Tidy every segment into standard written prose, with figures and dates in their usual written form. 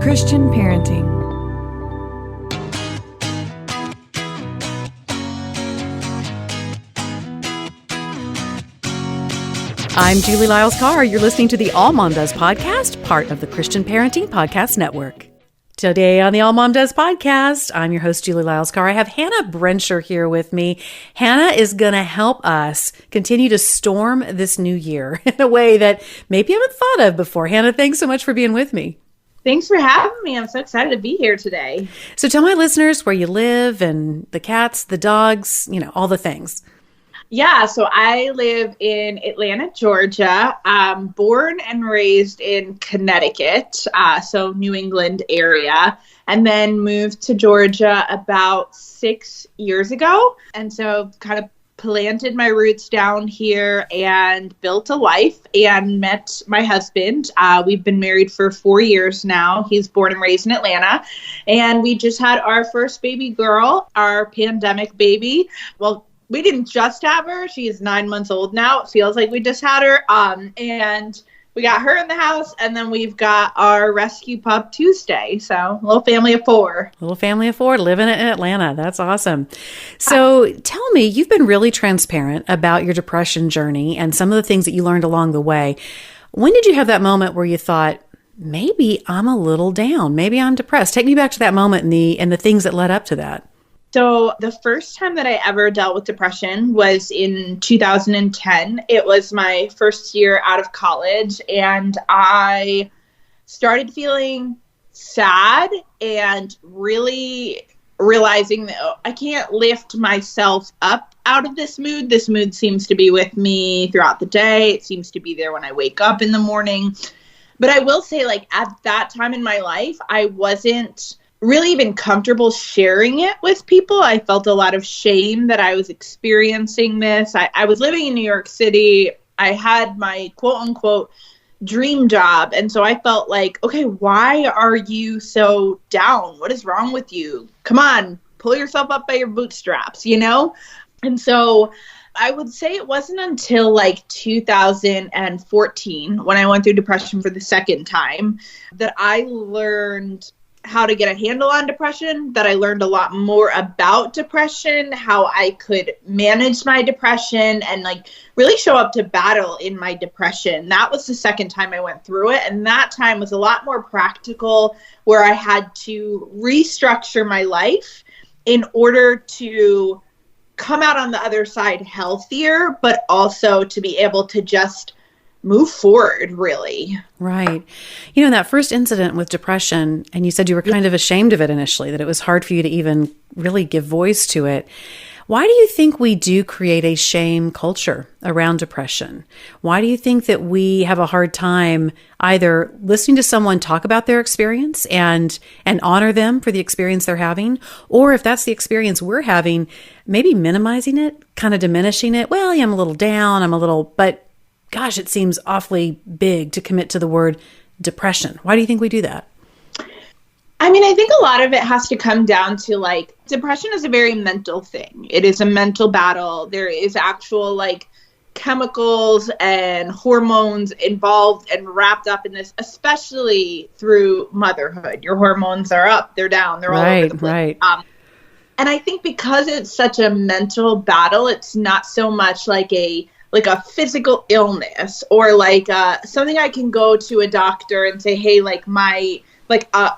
Christian parenting. I'm Julie Lyles Carr. You're listening to the All Mom Does podcast, part of the Christian Parenting Podcast Network. Today on the All Mom Does podcast, I'm your host, Julie Lyles Carr. I have Hannah Brencher here with me. Hannah is going to help us continue to storm this new year in a way that maybe you haven't thought of before. Hannah, thanks so much for being with me. Thanks for having me. I'm so excited to be here today. So tell my listeners where you live and the cats, the dogs, all the things. Yeah, so I live in Atlanta, Georgia. Born and raised in Connecticut, so New England area, and then moved to Georgia about 6 years ago. And so kind of planted my roots down here and built a life and met my husband. We've been married for 4 years now. He's born and raised in Atlanta. And we just had our first baby girl, our pandemic baby. Well, we didn't just have her. She is 9 months old now. It feels like we just had her. And we got her in the house, and then we've got our rescue pup Tuesday. So a little family of four. Little family of four living in Atlanta. That's awesome. So tell me, you've been really transparent about your depression journey and some of the things that you learned along the way. When did you have that moment where you thought, maybe I'm a little down, maybe I'm depressed? Take me back to that moment and the things that led up to that. So the first time that I ever dealt with depression was in 2010. It was my first year out of college, and I started feeling sad and really realizing that I can't lift myself up out of this mood. This mood seems to be with me throughout the day. It seems to be there when I wake up in the morning. But I will say, at that time in my life, I wasn't really even comfortable sharing it with people. I felt a lot of shame that I was experiencing this. I was living in New York City. I had my quote unquote dream job. And so I felt like, okay, why are you so down? What is wrong with you? Come on, pull yourself up by your bootstraps, And so I would say it wasn't until 2014 when I went through depression for the second time that I learned how to get a handle on depression, that I learned a lot more about depression, how I could manage my depression and really show up to battle in my depression. That was the second time I went through it. And that time was a lot more practical, where I had to restructure my life in order to come out on the other side healthier, but also to be able to just move forward, really. Right. That first incident with depression, and you said you were kind of ashamed of it initially, that it was hard for you to even really give voice to it. Why do you think we do create a shame culture around depression? Why do you think that we have a hard time either listening to someone talk about their experience and honor them for the experience they're having, or if that's the experience we're having, maybe minimizing it, kind of diminishing it? Well, yeah, I'm a little down, but gosh, it seems awfully big to commit to the word depression. Why do you think we do that? I think a lot of it has to come down to depression is a very mental thing. It is a mental battle. There is actual chemicals and hormones involved and wrapped up in this, especially through motherhood. Your hormones are up, they're down, they're all over the place. Right. And I think because it's such a mental battle, it's not so much like a physical illness or something I can go to a doctor and say, hey, I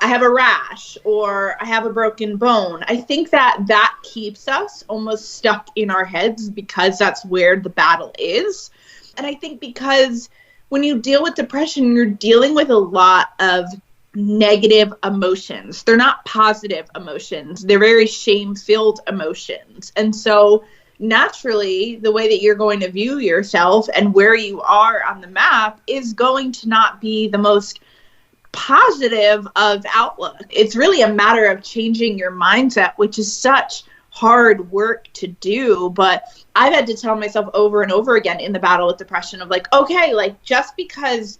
have a rash or I have a broken bone. I think that keeps us almost stuck in our heads because that's where the battle is. And I think because when you deal with depression, you're dealing with a lot of negative emotions. They're not positive emotions. They're very shame-filled emotions. And so naturally, the way that you're going to view yourself and where you are on the map is going to not be the most positive of outlook. It's really a matter of changing your mindset, which is such hard work to do. But I've had to tell myself over and over again in the battle with depression of just because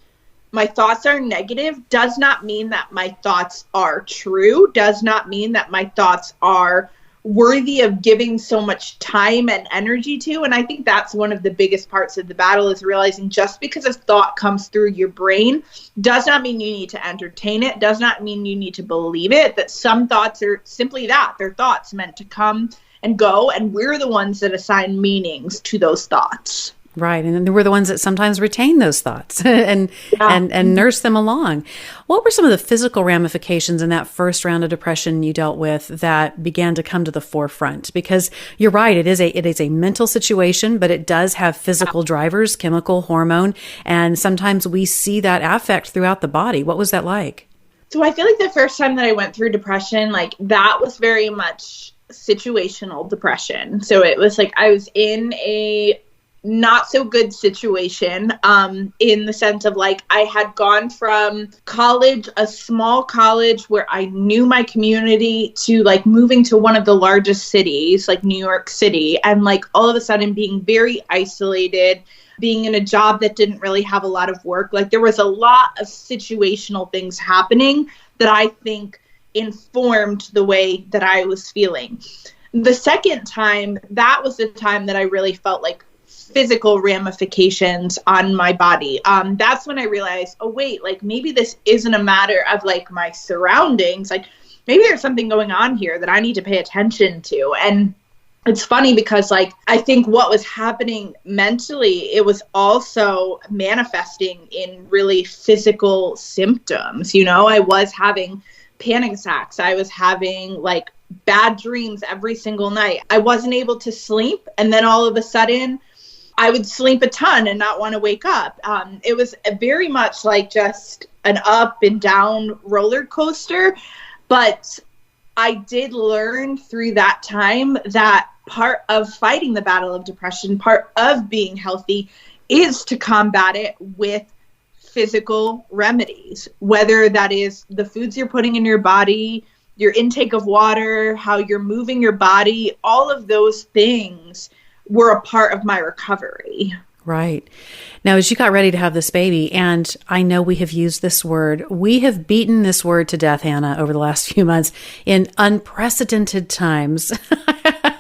my thoughts are negative does not mean that my thoughts are true, does not mean that my thoughts are worthy of giving so much time and energy to. And I think that's one of the biggest parts of the battle, is realizing just because a thought comes through your brain does not mean you need to entertain it, does not mean you need to believe it, that some thoughts are simply that. They're thoughts meant to come and go, and we're the ones that assign meanings to those thoughts. Right. And then we're the ones that sometimes retain those thoughts and nurse them along. What were some of the physical ramifications in that first round of depression you dealt with that began to come to the forefront? Because you're right, it is a mental situation, but it does have physical drivers, chemical, hormone, and sometimes we see that affect throughout the body. What was that like? So I feel like the first time that I went through depression, like that was very much situational depression. So it was like I was in a not so good situation, in the sense of like I had gone from college, a small college where I knew my community, to like moving to one of the largest cities, like New York City, and like all of a sudden being very isolated, being in a job that didn't really have a lot of work. Like there was a lot of situational things happening that I think informed the way that I was feeling. The second time, that was the time that I really felt like physical ramifications on my body. That's when I realized, oh wait, like maybe this isn't a matter of like my surroundings. Like maybe there's something going on here that I need to pay attention to. And it's funny because like I think what was happening mentally, it was also manifesting in really physical symptoms. You know, I was having panic attacks. I was having like bad dreams every single night. I wasn't able to sleep. And then all of a sudden I would sleep a ton and not want to wake up. It was very much like just an up and down roller coaster. But I did learn through that time that part of fighting the battle of depression, part of being healthy, is to combat it with physical remedies, whether that is the foods you're putting in your body, your intake of water, how you're moving your body. All of those things were a part of my recovery. Right. Now, as you got ready to have this baby, and I know we have used this word, we have beaten this word to death, Hannah, over the last few months in unprecedented times.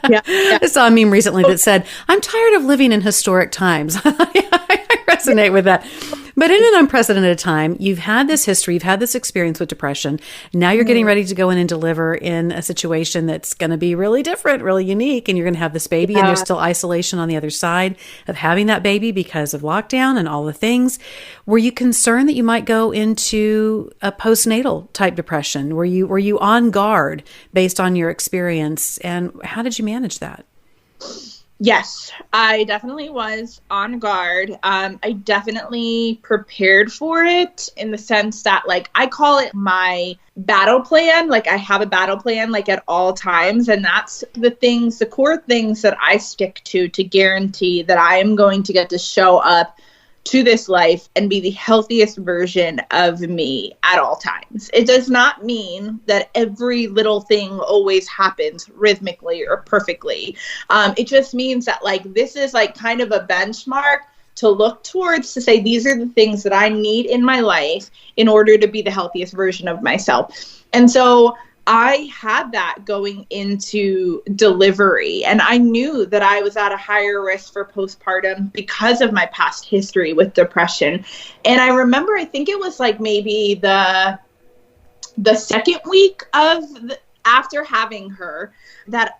Yeah. I saw a meme recently that said, I'm tired of living in historic times. I resonate with that. But in an unprecedented time, you've had this history, you've had this experience with depression. Now you're getting ready to go in and deliver in a situation that's going to be really different, really unique. And you're going to have this baby, and there's still isolation on the other side of having that baby because of lockdown and all the things. Were you concerned that you might go into a postnatal type depression? Were you on guard based on your experience? And how did you manage that? Yes, I definitely was on guard. I definitely prepared for it in the sense that, like, I call it my battle plan. Like, I have a battle plan, like, at all times. And that's the core things that I stick to guarantee that I am going to get to show up to this life and be the healthiest version of me at all times. It does not mean that every little thing always happens rhythmically or perfectly. It just means that, like, this is like kind of a benchmark to look towards, to say these are the things that I need in my life in order to be the healthiest version of myself. And so I had that going into delivery, and I knew that I was at a higher risk for postpartum because of my past history with depression. And I remember, I think it was like maybe the second week after having her, that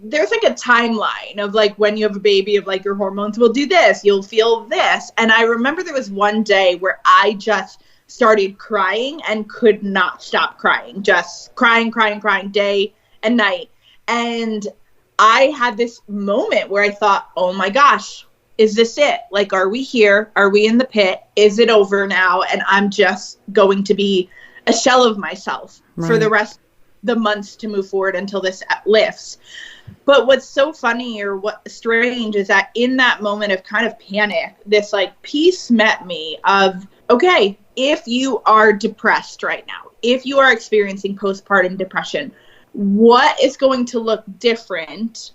there's like a timeline of like when you have a baby of like your hormones will do this, you'll feel this. And I remember there was one day where I just started crying and could not stop crying, just crying day and night. And I had this moment where I thought, oh my gosh, is this it? Like, are we here? Are we in the pit? Is it over now? And I'm just going to be a shell of myself for the rest of the months to move forward until this lifts. But what's so funny or what's strange is that in that moment of kind of panic, this like peace met me of, okay, if you are depressed right now, if you are experiencing postpartum depression, what is going to look different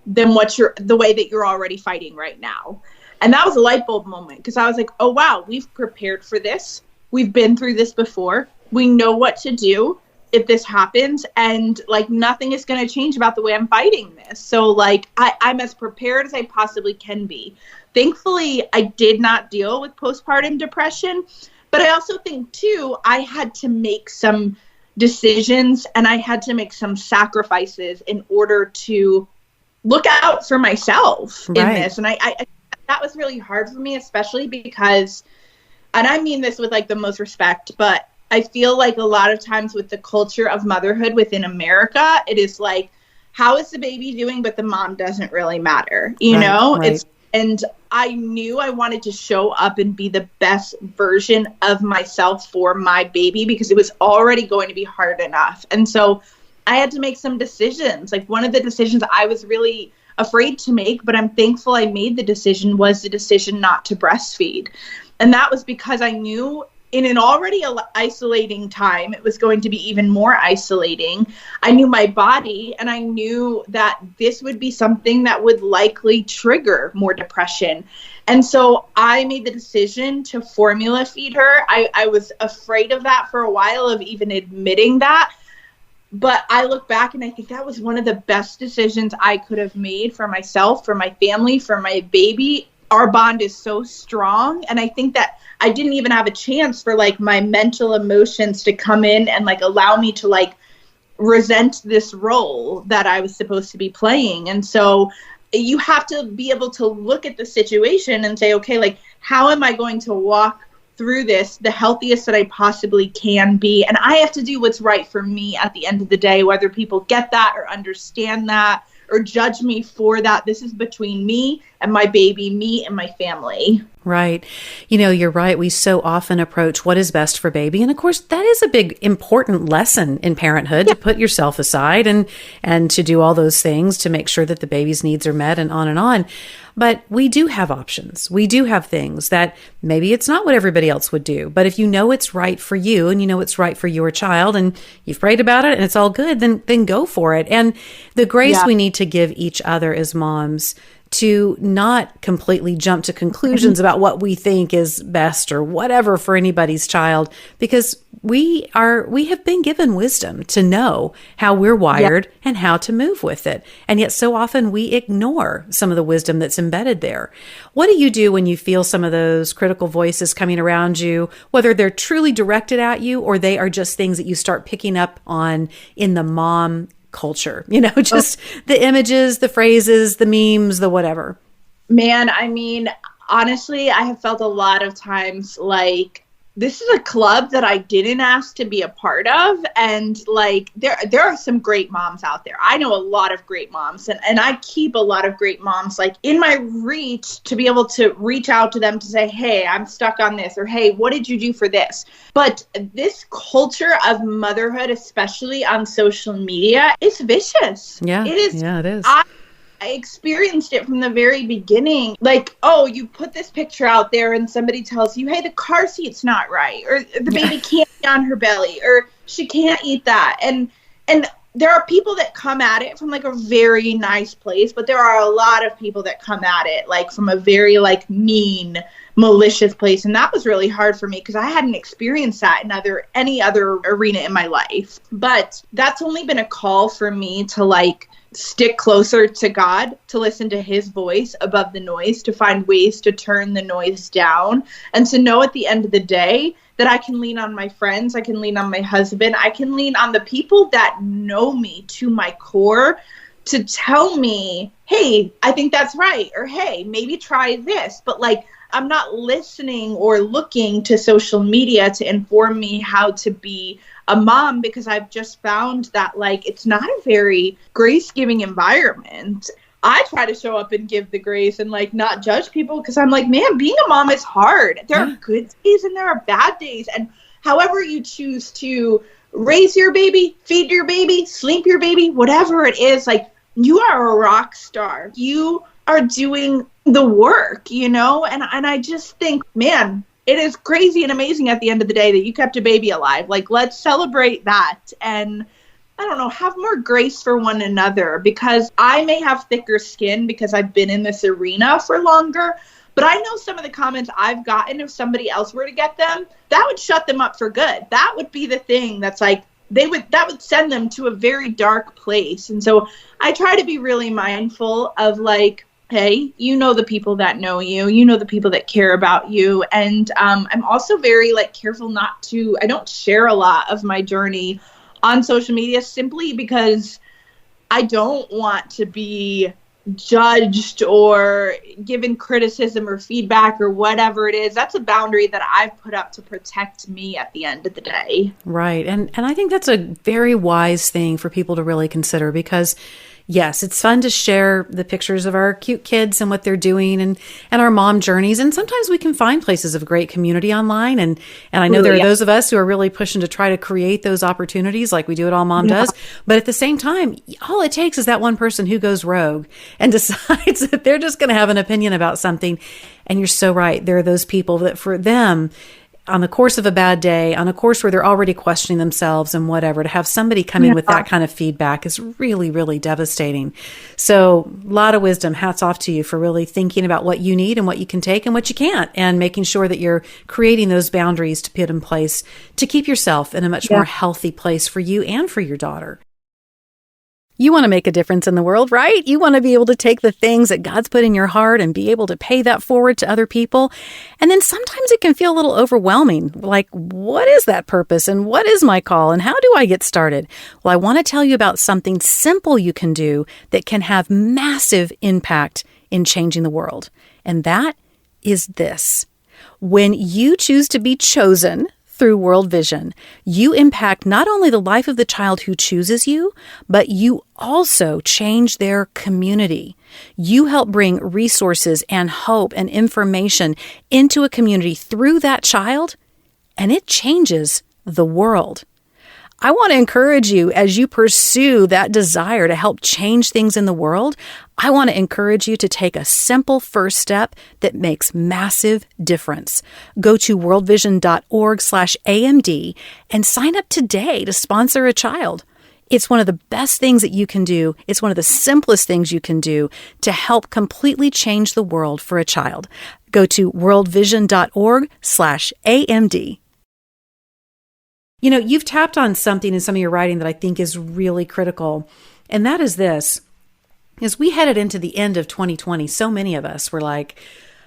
than the way that you're already fighting right now? And that was a light bulb moment, because I was like, oh wow, we've prepared for this. We've been through this before. We know what to do. if this happens, and like nothing is going to change about the way I'm fighting this. So like I'm as prepared as I possibly can be. Thankfully, I did not deal with postpartum depression, but I also think too, I had to make some decisions and I had to make some sacrifices in order to look out for myself in this. And I that was really hard for me, especially because, and I mean this with like the most respect, but I feel like a lot of times with the culture of motherhood within America, it is like, how is the baby doing? But the mom doesn't really matter, you know? And I knew I wanted to show up and be the best version of myself for my baby because it was already going to be hard enough. And so I had to make some decisions. Like one of the decisions I was really afraid to make, but I'm thankful I made the decision, was the decision not to breastfeed. And that was because I knew in an already isolating time, it was going to be even more isolating. I knew my body, and I knew that this would be something that would likely trigger more depression. And so I made the decision to formula feed her. I was afraid of that for a while, of even admitting that. But I look back and I think that was one of the best decisions I could have made for myself, for my family, for my baby. Our bond is so strong. And I think that I didn't even have a chance for like my mental emotions to come in and like allow me to like resent this role that I was supposed to be playing. And so you have to be able to look at the situation and say, okay, like, how am I going to walk through this the healthiest that I possibly can be? And I have to do what's right for me at the end of the day, whether people get that or understand that or judge me for that. This is between me and my baby, me and my family. Right. You know, you're right. We so often approach what is best for baby. And of course, that is a big, important lesson in parenthood, to put yourself aside and to do all those things to make sure that the baby's needs are met and on and on. But we do have options. We do have things that maybe it's not what everybody else would do. But if you know it's right for you and you know it's right for your child and you've prayed about it and it's all good, then go for it. And the grace we need to give each other as moms to not completely jump to conclusions about what we think is best or whatever for anybody's child, because we have been given wisdom to know how we're wired and how to move with it. And yet so often we ignore some of the wisdom that's embedded there. What do you do when you feel some of those critical voices coming around you, whether they're truly directed at you or they are just things that you start picking up on in the mom culture, you know, just the images, the phrases, the memes, the whatever? Man, I mean, honestly, I have felt a lot of times like this is a club that I didn't ask to be a part of. And like, there are some great moms out there. I know a lot of great moms and I keep a lot of great moms like in my reach to be able to reach out to them to say, hey, I'm stuck on this, or hey, what did you do for this? But this culture of motherhood, especially on social media, is vicious. Yeah, it is. Yeah, it is. I experienced it from the very beginning. Like, oh, you put this picture out there and somebody tells you, hey, the car seat's not right, or the baby can't be on her belly, or she can't eat that. And there are people that come at it from like a very nice place, but there are a lot of people that come at it like from a very like mean, malicious place. And that was really hard for me because I hadn't experienced that in any other arena in my life. But that's only been a call for me to like stick closer to God, to listen to his voice above the noise, to find ways to turn the noise down, and to know at the end of the day that I can lean on my friends, I can lean on my husband, I can lean on the people that know me to my core to tell me, hey, I think that's right, or hey, maybe try this. But like, I'm not listening or looking to social media to inform me how to be a mom, because I've just found that like it's not a very grace-giving environment. I try to show up and give the grace and like not judge people, because I'm like, man, being a mom is hard. There are good days and there are bad days. And however you choose to raise your baby, feed your baby, sleep your baby, whatever it is, like you are a rock star. You are doing the work, you know? And I just think, man, it is crazy and amazing at the end of the day that you kept a baby alive. Like, let's celebrate that. And I don't know, have more grace for one another, because I may have thicker skin because I've been in this arena for longer. But I know some of the comments I've gotten, if somebody else were to get them, that would shut them up for good. That would be the thing that's like, that would send them to a very dark place. And so I try to be really mindful of like, hey, you know the people that know you, you know the people that care about you. And I'm also very like careful I don't share a lot of my journey on social media simply because I don't want to be judged or given criticism or feedback or whatever it is. That's a boundary that I've put up to protect me at the end of the day. Right. And I think that's a very wise thing for people to really consider, because yes, it's fun to share the pictures of our cute kids and what they're doing and our mom journeys. And sometimes we can find places of great community online. And I know there are those of us who are really pushing to try to create those opportunities like we do at All Mom Does. But at the same time, all it takes is that one person who goes rogue and decides that they're just going to have an opinion about something. And you're so right. There are those people that for them, on the course of a bad day, on a course where they're already questioning themselves and whatever, to have somebody come in with that kind of feedback is really, really devastating. So a lot of wisdom. Hats off to you for really thinking about what you need and what you can take and what you can't, and making sure that you're creating those boundaries to put in place to keep yourself in a much more healthy place for you and for your daughter. You want to make a difference in the world, right? You want to be able to take the things that God's put in your heart and be able to pay that forward to other people. And then sometimes it can feel a little overwhelming. Like, what is that purpose? And what is my call? And how do I get started? Well, I want to tell you about something simple you can do that can have massive impact in changing the world. And that is this. When you choose to be chosen through World Vision, you impact not only the life of the child who chooses you, but you also change their community. You help bring resources and hope and information into a community through that child, and it changes the world. I want to encourage you as you pursue that desire to help change things in the world. I want to encourage you to take a simple first step that makes massive difference. Go to worldvision.org/AMD and sign up today to sponsor a child. It's one of the best things that you can do. It's one of the simplest things you can do to help completely change the world for a child. Go to worldvision.org/AMD. You know, you've tapped on something in some of your writing that I think is really critical, and that is this. As we headed into the end of 2020, so many of us were like,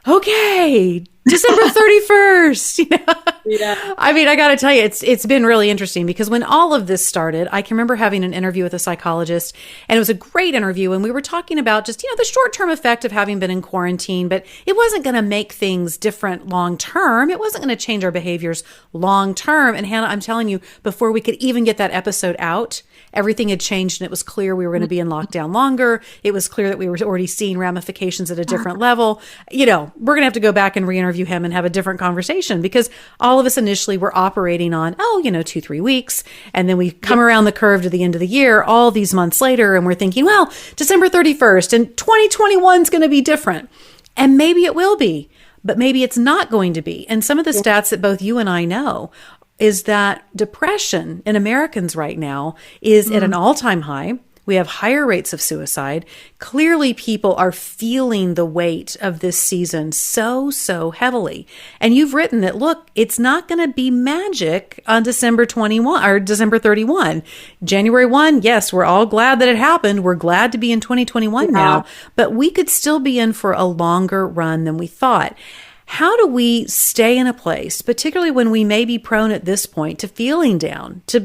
okay, December 31st. You know? Yeah. I mean, I got to tell you, it's been really interesting because when all of this started, I can remember having an interview with a psychologist, and it was a great interview. And we were talking about just, the short-term effect of having been in quarantine, but it wasn't going to make things different long-term. It wasn't going to change our behaviors long-term. And Hannah, I'm telling you, before we could even get that episode out, everything had changed, and it was clear we were going to be in lockdown longer. It was clear that we were already seeing ramifications at a different level. We're going to have to go back and re-interview him and have a different conversation, because all of us initially were operating on, 2-3 weeks. And then we come around the curve to the end of the year, all these months later, and we're thinking, well, December 31st and 2021 is going to be different. And maybe it will be, but maybe it's not going to be. And some of the stats that both you and I know is that depression in Americans right now is at an all-time high. We have higher rates of suicide. Clearly, people are feeling the weight of this season so heavily. And you've written that, look, it's not going to be magic on December 21 or December 31. January 1, yes, we're all glad that it happened. We're glad to be in 2021 now, but we could still be in for a longer run than we thought. How do we stay in a place, particularly when we may be prone at this point to feeling down, to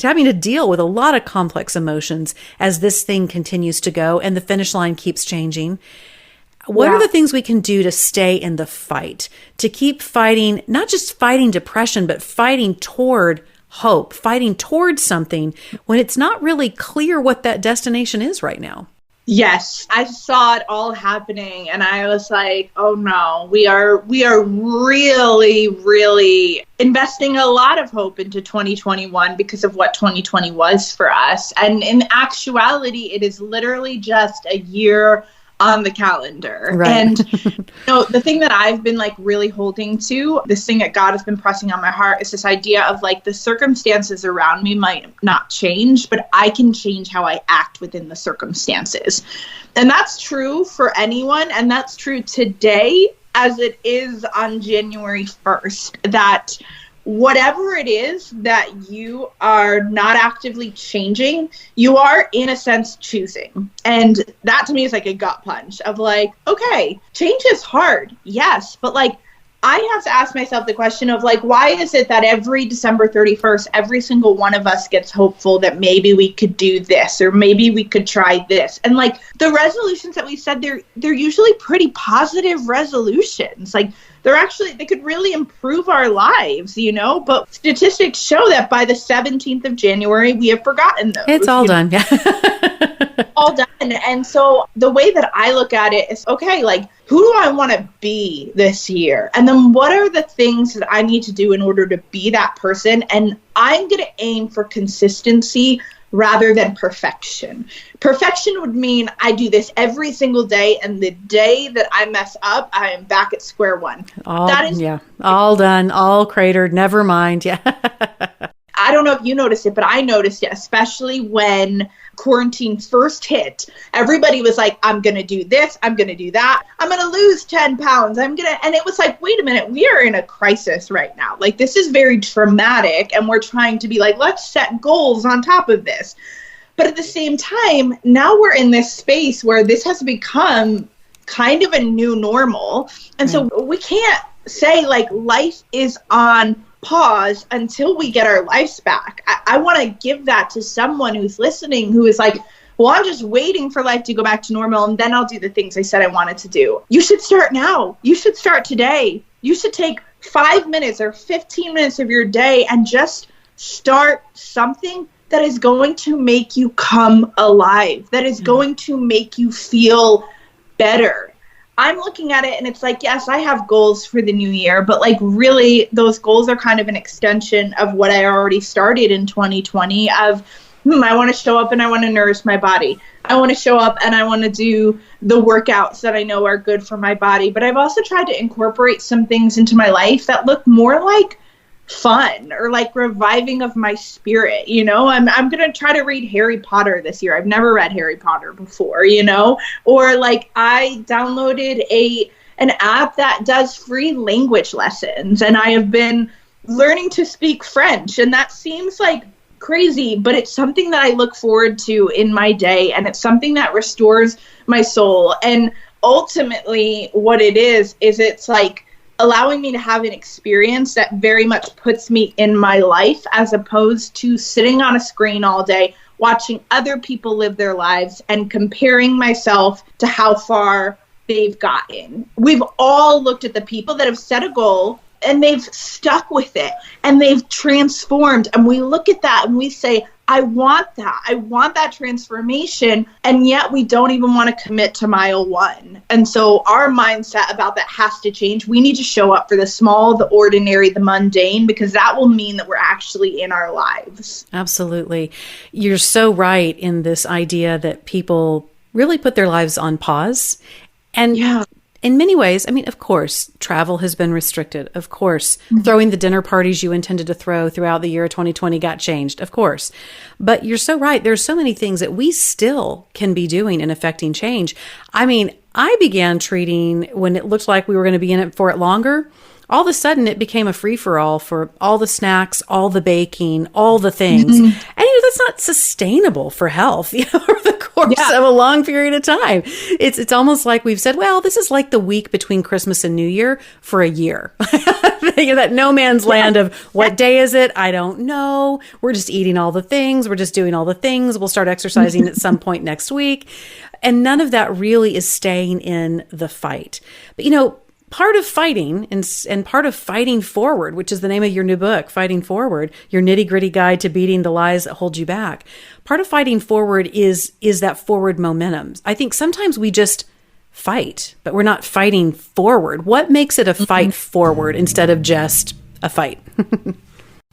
having to deal with a lot of complex emotions as this thing continues to go and the finish line keeps changing? What are the things we can do to stay in the fight, to keep fighting, not just fighting depression, but fighting toward hope, fighting towards something when it's not really clear what that destination is right now? Yes, I saw it all happening, and I was like, oh no, we are really, really investing a lot of hope into 2021 because of what 2020 was for us. And in actuality, it is literally just a year on the calendar. Right. And the thing that I've been really holding to, this thing that God has been pressing on my heart, is this idea of the circumstances around me might not change, but I can change how I act within the circumstances. And that's true for anyone. And that's true today as it is on January 1st, that whatever it is that you are not actively changing, you are in a sense choosing. And that to me is like a gut punch of like, okay, change is hard. Yes. But like, I have to ask myself the question of like, why is it that every December 31st, every single one of us gets hopeful that maybe we could do this or maybe we could try this? And like the resolutions that we said, they're usually pretty positive resolutions. Like they could really improve our lives, you know, but statistics show that by the 17th of January, we have forgotten those. It's all done. All done. And so the way that I look at it is, okay, like, who do I want to be this year? And then what are the things that I need to do in order to be that person? And I'm going to aim for consistency rather than perfection. Perfection would mean I do this every single day, and the day that I mess up, I am back at square one. All done, all cratered, never mind. Yeah. I don't know if you noticed it, but I noticed it, especially when quarantine first hit. Everybody was like, I'm going to do this. I'm going to do that. I'm going to lose 10 pounds. And it was like, wait a minute, we are in a crisis right now. Like, this is very traumatic. And we're trying to be like, let's set goals on top of this. But at the same time, now we're in this space where this has become kind of a new normal. And so we can't say like life is on pause until we get our lives back. I want to give that to someone who's listening who is like, well, I'm just waiting for life to go back to normal and then I'll do the things I said I wanted to do. You should start now. You should start today. You should take 5 minutes or 15 minutes of your day and just start something that is going to make you come alive, that is going to make you feel better. I'm looking at it and it's like, yes, I have goals for the new year, but like really those goals are kind of an extension of what I already started in 2020 of, I want to show up and I want to nourish my body. I want to show up and I want to do the workouts that I know are good for my body. But I've also tried to incorporate some things into my life that look more like fun or like reviving of my spirit. You know, I'm going to try to read Harry Potter this year. I've never read Harry Potter before, you know, or like I downloaded an app that does free language lessons and I have been learning to speak French, and that seems like crazy, but it's something that I look forward to in my day, and it's something that restores my soul. And ultimately what it is it's like allowing me to have an experience that very much puts me in my life, as opposed to sitting on a screen all day, watching other people live their lives and comparing myself to how far they've gotten. We've all looked at the people that have set a goal and they've stuck with it and they've transformed. And we look at that and we say, I want that. I want that transformation. And yet we don't even want to commit to mile one. And so our mindset about that has to change. We need to show up for the small, the ordinary, the mundane, because that will mean that we're actually in our lives. Absolutely. You're so right in this idea that people really put their lives on pause. And in many ways, I mean, of course, travel has been restricted. Of course, throwing the dinner parties you intended to throw throughout the year 2020 got changed. Of course. But you're so right. There's so many things that we still can be doing and affecting change. I mean, I began treating when it looked like we were going to be in it for it longer. All of a sudden, it became a free-for-all for all the snacks, all the baking, all the things. And, that's not sustainable for health, over the course of a long period of time. It's almost like we've said, well, this is like the week between Christmas and New Year for a year. That no man's land of what day is it? I don't know. We're just eating all the things. We're just doing all the things. We'll start exercising at some point next week. And none of that really is staying in the fight. But, part of fighting and part of fighting forward, which is the name of your new book, Fighting Forward, your nitty-gritty guide to beating the lies that hold you back. Part of fighting forward is that forward momentum. I think sometimes we just fight, but we're not fighting forward. What makes it a fight forward instead of just a fight?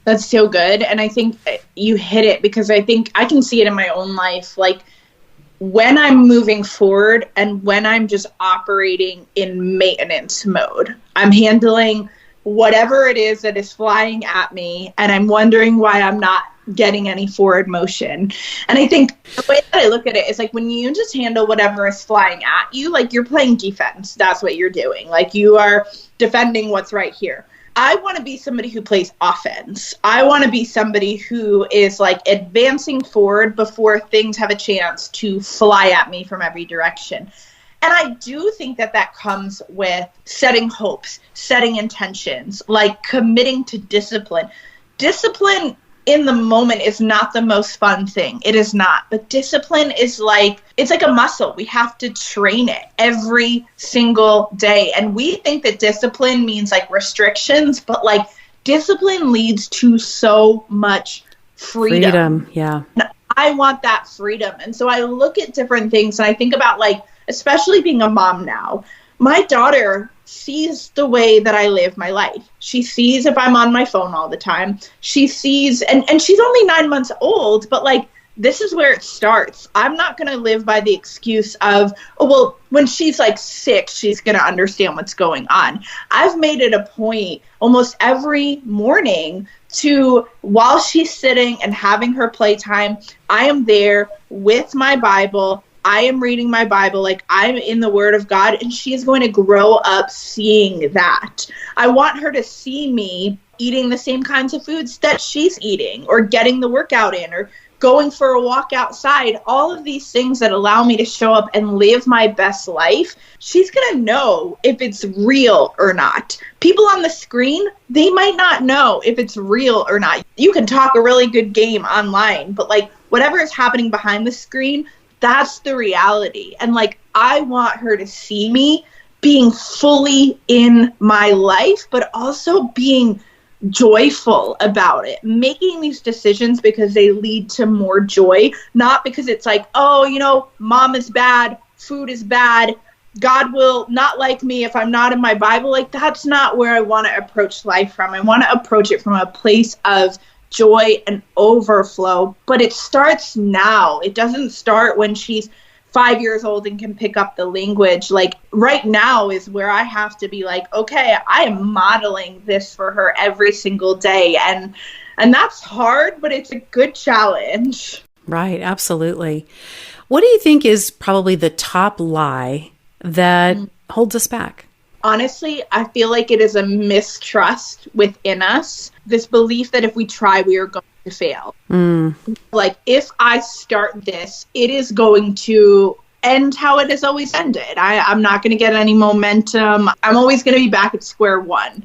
That's so good. And I think you hit it, because I think I can see it in my own life. Like, when I'm moving forward and when I'm just operating in maintenance mode, I'm handling whatever it is that is flying at me, and I'm wondering why I'm not getting any forward motion. And I think the way that I look at it is like, when you just handle whatever is flying at you, like you're playing defense. That's what you're doing. Like, you are defending what's right here. I want to be somebody who plays offense. I want to be somebody who is like advancing forward before things have a chance to fly at me from every direction. And I do think that that comes with setting hopes, setting intentions, like committing to discipline. Discipline in the moment is not the most fun thing. It is not. But discipline is like, it's like a muscle. We have to train it every single day. And we think that discipline means like restrictions, but like discipline leads to so much freedom. Yeah. And I want that freedom. And so I look at different things and I think about like, especially being a mom now, my daughter sees the way that I live my life. She sees if I'm on my phone all the time. She sees, and she's only 9 months old, but like, this is where it starts. I'm not going to live by the excuse of, oh, well, when she's like 6, she's going to understand what's going on. I've made it a point almost every morning to, while she's sitting and having her playtime, I am there with my Bible. I am reading my Bible, like I'm in the Word of God, and she is going to grow up seeing that. I want her to see me eating the same kinds of foods that she's eating, or getting the workout in, or going for a walk outside. All of these things that allow me to show up and live my best life. She's going to know if it's real or not. People on the screen, they might not know if it's real or not. You can talk a really good game online, but like whatever is happening behind the screen, that's the reality. And like, I want her to see me being fully in my life, but also being joyful about it, making these decisions because they lead to more joy, not because it's like, oh, you know, mom is bad, food is bad, God will not like me if I'm not in my Bible. Like, that's not where I want to approach life from. I want to approach it from a place of joy and overflow, but it starts now. It doesn't start when she's 5 years old and can pick up the language. Like right now is where I have to be like, okay, I am modeling this for her every single day. And that's hard, but it's a good challenge. Right. Absolutely. What do you think is probably the top lie that holds us back? Honestly, I feel like it is a mistrust within us. This belief that if we try, we are going to fail. Like, if I start this, it is going to end how it has always ended. I'm not going to get any momentum. I'm always going to be back at square one.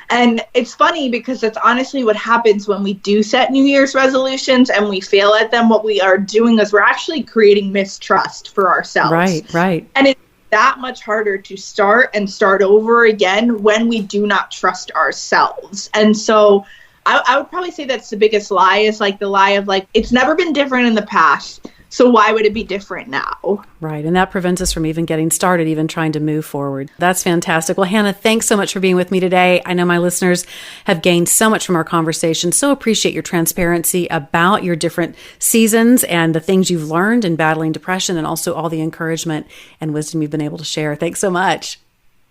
And it's funny because that's honestly what happens when we do set New Year's resolutions and we fail at them. What we are doing is we're actually creating mistrust for ourselves. Right. And it's that much harder to start over again when we do not trust ourselves. And so I would probably say that's the biggest lie, is like the lie of like, it's never been different in the past, so why would it be different now? Right. And that prevents us from even getting started, even trying to move forward. That's fantastic. Well, Hannah, thanks so much for being with me today. I know my listeners have gained so much from our conversation. So appreciate your transparency about your different seasons and the things you've learned in battling depression, and also all the encouragement and wisdom you've been able to share. Thanks so much.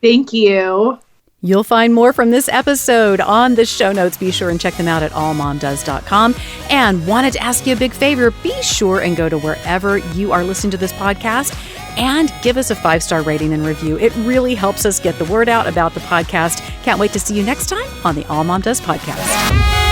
Thank you. You'll find more from this episode on the show notes. Be sure and check them out at allmomdoes.com. And wanted to ask you a big favor. Be sure and go to wherever you are listening to this podcast and give us a 5-star rating and review. It really helps us get the word out about the podcast. Can't wait to see you next time on the All Mom Does podcast.